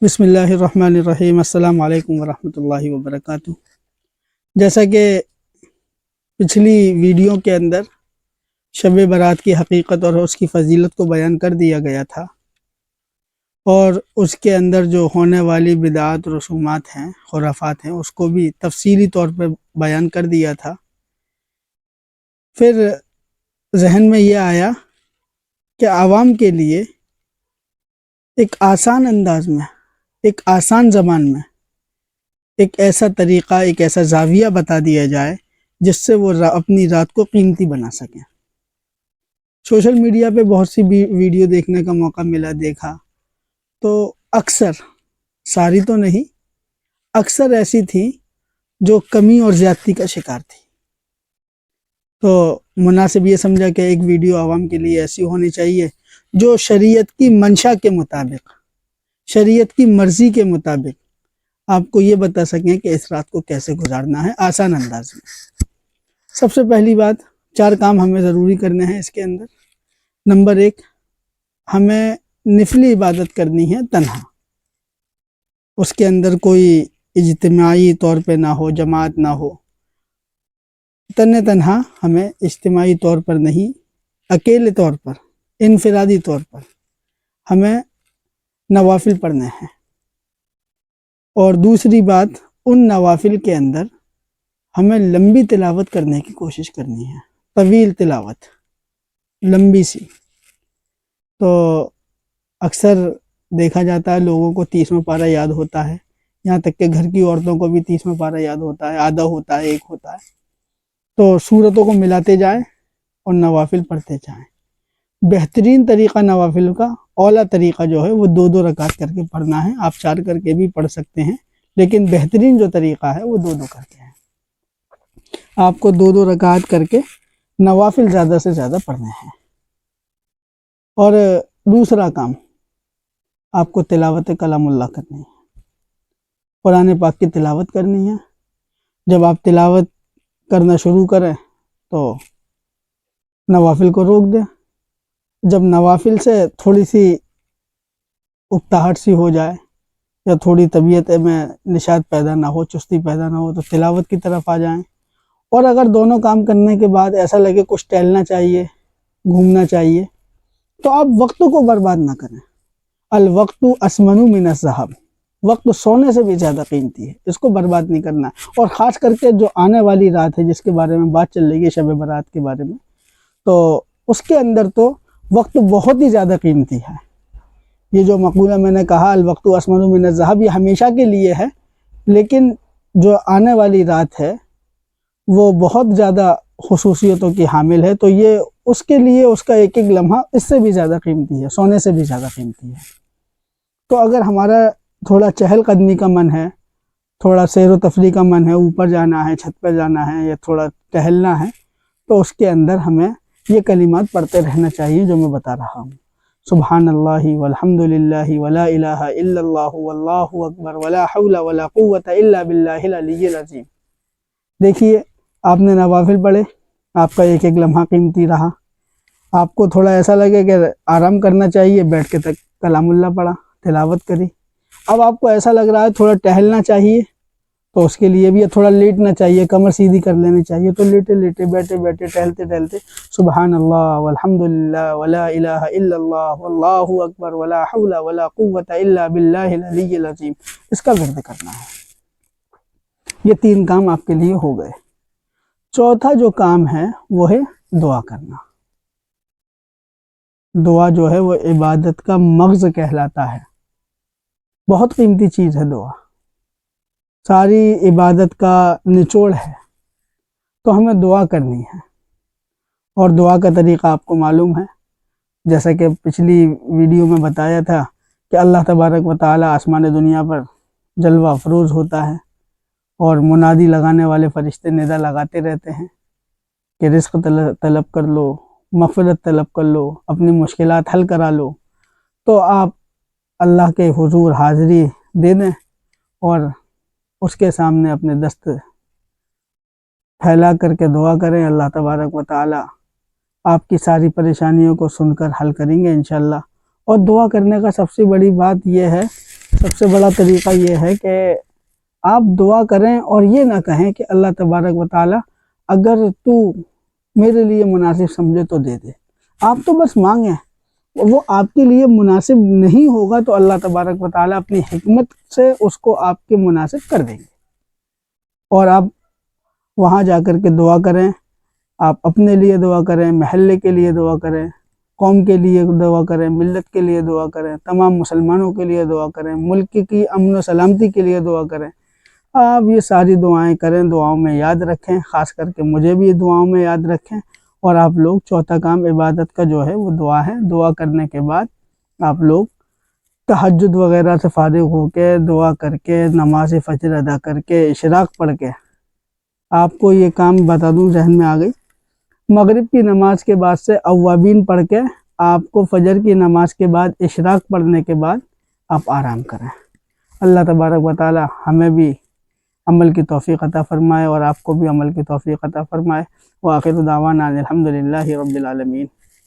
بسم اللہ الرحمن الرحیم۔ السلام علیکم ورحمۃ اللہ وبرکاتہ۔ جیسا کہ پچھلی ویڈیو کے اندر شب برات کی حقیقت اور اس کی فضیلت کو بیان کر دیا گیا تھا، اور اس کے اندر جو ہونے والی بدعات رسومات ہیں، خرافات ہیں، اس کو بھی تفصیلی طور پر بیان کر دیا تھا۔ پھر ذہن میں یہ آیا کہ عوام کے لیے ایک آسان انداز میں، ایک آسان زبان میں ایک ایسا طریقہ، ایک ایسا زاویہ بتا دیا جائے جس سے وہ اپنی رات کو قیمتی بنا سکیں۔ سوشل میڈیا پہ بہت سی ویڈیو دیکھنے کا موقع ملا، دیکھا تو اکثر، ساری تو نہیں، اکثر ایسی تھی جو کمی اور زیادتی کا شکار تھی۔ تو مناسب یہ سمجھا کہ ایک ویڈیو عوام کے لیے ایسی ہونی چاہیے جو شریعت کی منشا کے مطابق، شریعت کی مرضی کے مطابق آپ کو یہ بتا سکیں کہ اس رات کو کیسے گزارنا ہے آسان انداز میں۔ سب سے پہلی بات، 4 کام ہمیں ضروری کرنے ہیں اس کے اندر۔ نمبر 1، ہمیں نفلی عبادت کرنی ہے تنہا، اس کے اندر کوئی اجتماعی طور پہ نہ ہو، جماعت نہ ہو، تنہا ہمیں اجتماعی طور پر نہیں، اکیلے طور پر، انفرادی طور پر ہمیں نوافل پڑھنے ہیں۔ اور دوسری بات، ان نوافل کے اندر ہمیں لمبی تلاوت کرنے کی کوشش کرنی ہے، طویل تلاوت، لمبی سی۔ تو اکثر دیکھا جاتا ہے لوگوں کو 30واں پارہ یاد ہوتا ہے، یہاں تک کہ گھر کی عورتوں کو بھی 30واں پارہ یاد ہوتا ہے، آدھا ہوتا ہے، 1 ہوتا ہے۔ تو سورتوں کو ملاتے جائیں اور نوافل پڑھتے جائیں۔ بہترین طریقہ نوافل کا، اولا طریقہ جو ہے وہ 2 رکعت کر کے پڑھنا ہے۔ آپ 4 کر کے بھی پڑھ سکتے ہیں، لیکن بہترین جو طریقہ ہے وہ 2 کر کے ہے۔ آپ کو 2 رکعت کر کے نوافل زیادہ سے زیادہ پڑھنے ہیں۔ اور دوسرا کام، آپ کو تلاوت کلام اللہ کرنی ہے، قرآن پاک کی تلاوت کرنی ہے۔ جب آپ تلاوت کرنا شروع کریں تو نوافل کو روک دیں۔ جب نوافل سے تھوڑی سی اکتاہٹ سی ہو جائے یا تھوڑی طبیعت میں نشاط پیدا نہ ہو، چستی پیدا نہ ہو، تو تلاوت کی طرف آ جائیں۔ اور اگر دونوں کام کرنے کے بعد ایسا لگے کچھ ٹہلنا چاہیے، گھومنا چاہیے، تو آپ وقت کو برباد نہ کریں۔ الوقت اسمن من الذھب، وقت سونے سے بھی زیادہ قیمتی ہے، اس کو برباد نہیں کرنا۔ اور خاص کر کے جو آنے والی رات ہے جس کے بارے میں بات چل رہی ہے، شب برات کے بارے میں، تو اس کے اندر تو وقت بہت ہی زیادہ قیمتی ہے۔ یہ جو مقولہ میں نے کہا الوقت اسمن من الذھب، یہ ہمیشہ کے لیے ہے، لیکن جو آنے والی رات ہے وہ بہت زیادہ خصوصیتوں کی حامل ہے، تو یہ اس کے لیے اس کا ایک لمحہ اس سے بھی زیادہ قیمتی ہے، سونے سے بھی زیادہ قیمتی ہے۔ تو اگر ہمارا تھوڑا چہل قدمی کا من ہے، تھوڑا سیر و تفریح کا من ہے، اوپر جانا ہے، چھت پہ جانا ہے، یا تھوڑا ٹہلنا ہے، تو اس کے اندر ہمیں یہ کلمات پڑھتے رہنا چاہیے جو میں بتا رہا ہوں۔ سبحان اللہ والحمد للہ ولا الہ الا اللہ واللہ اکبر ولا حول ولا قوة الا باللہ العلی العظیم۔ دیکھیے، آپ نے نوافل پڑھے، آپ کا ایک لمحہ قیمتی رہا۔ آپ کو تھوڑا ایسا لگے کہ آرام کرنا چاہیے، بیٹھ کے تک کلام اللہ پڑھا، تلاوت کری۔ اب آپ کو ایسا لگ رہا ہے تھوڑا ٹہلنا چاہیے، تو اس کے لیے بھی تھوڑا لیٹنا چاہیے، کمر سیدھی کر لینی چاہیے، تو لیٹے لیٹے، بیٹھے بیٹھے، ٹہلتے ٹہلتے سبحان اللہ والحمد للہ ولا الہ الا اللہ واللہ اکبر ولا حول ولا قوة الا باللہ العلی العظیم، اس کا ورد کرنا ہے۔ یہ 3 کام آپ کے لیے ہو گئے۔ چوتھا جو کام ہے وہ ہے دعا کرنا۔ دعا جو ہے وہ عبادت کا مغز کہلاتا ہے، بہت قیمتی چیز ہے دعا، ساری عبادت کا نچوڑ ہے۔ تو ہمیں دعا کرنی ہے، اور دعا کا طریقہ آپ کو معلوم ہے، جیسا کہ پچھلی ویڈیو میں بتایا تھا کہ اللہ تبارک و تعالی آسمان دنیا پر جلوہ افروز ہوتا ہے، اور منادی لگانے والے فرشتے ندا لگاتے رہتے ہیں کہ رزق طلب کر لو، مغفرت طلب کر لو، اپنی مشکلات حل کرا لو۔ تو آپ اللہ کے حضور حاضری دے دیں اور اس کے سامنے اپنے دست پھیلا کر کے دعا کریں۔ اللہ تبارک و تعالی آپ کی ساری پریشانیوں کو سن کر حل کریں گے انشاءاللہ۔ اور دعا کرنے کا سب سے بڑی بات یہ ہے سب سے بڑا طریقہ یہ ہے کہ آپ دعا کریں اور یہ نہ کہیں کہ اللہ تبارک و تعالیٰ اگر تو میرے لیے مناسب سمجھے تو دے دے. آپ تو بس مانگیں، وہ آپ کے لیے مناسب نہیں ہوگا تو اللہ تبارک و تعالیٰ اپنی حکمت سے اس کو آپ کے مناسب کر دیں گے. اور آپ وہاں جا کر کے دعا کریں، آپ اپنے لیے دعا کریں، محلے کے لیے دعا کریں، قوم کے لیے دعا کریں، ملت کے لیے دعا کریں، تمام مسلمانوں کے لیے دعا کریں، ملک کی امن و سلامتی کے لیے دعا کریں. آپ یہ ساری دعائیں کریں، دعاؤں میں یاد رکھیں، خاص کر کے مجھے بھی دعاؤں میں یاد رکھیں. اور آپ لوگ چوتھا کام عبادت کا جو ہے وہ دعا ہے. دعا کرنے کے بعد آپ لوگ تہجد وغیرہ سے فارغ ہو کے دعا کر کے نماز فجر ادا کر کے اشراق پڑھ کے، آپ کو یہ کام بتا دوں ذہن میں آ گئی، مغرب کی نماز کے بعد سے اوابین پڑھ کے آپ کو فجر کی نماز کے بعد اشراق پڑھنے کے بعد آپ آرام کریں. اللہ تبارک و تعالی ہمیں بھی عمل کی توفیق عطا فرمائے اور آپ کو بھی عمل کی توفیق عطا فرمائے. وآخر دعوانا الحمدللہ رب العالمین.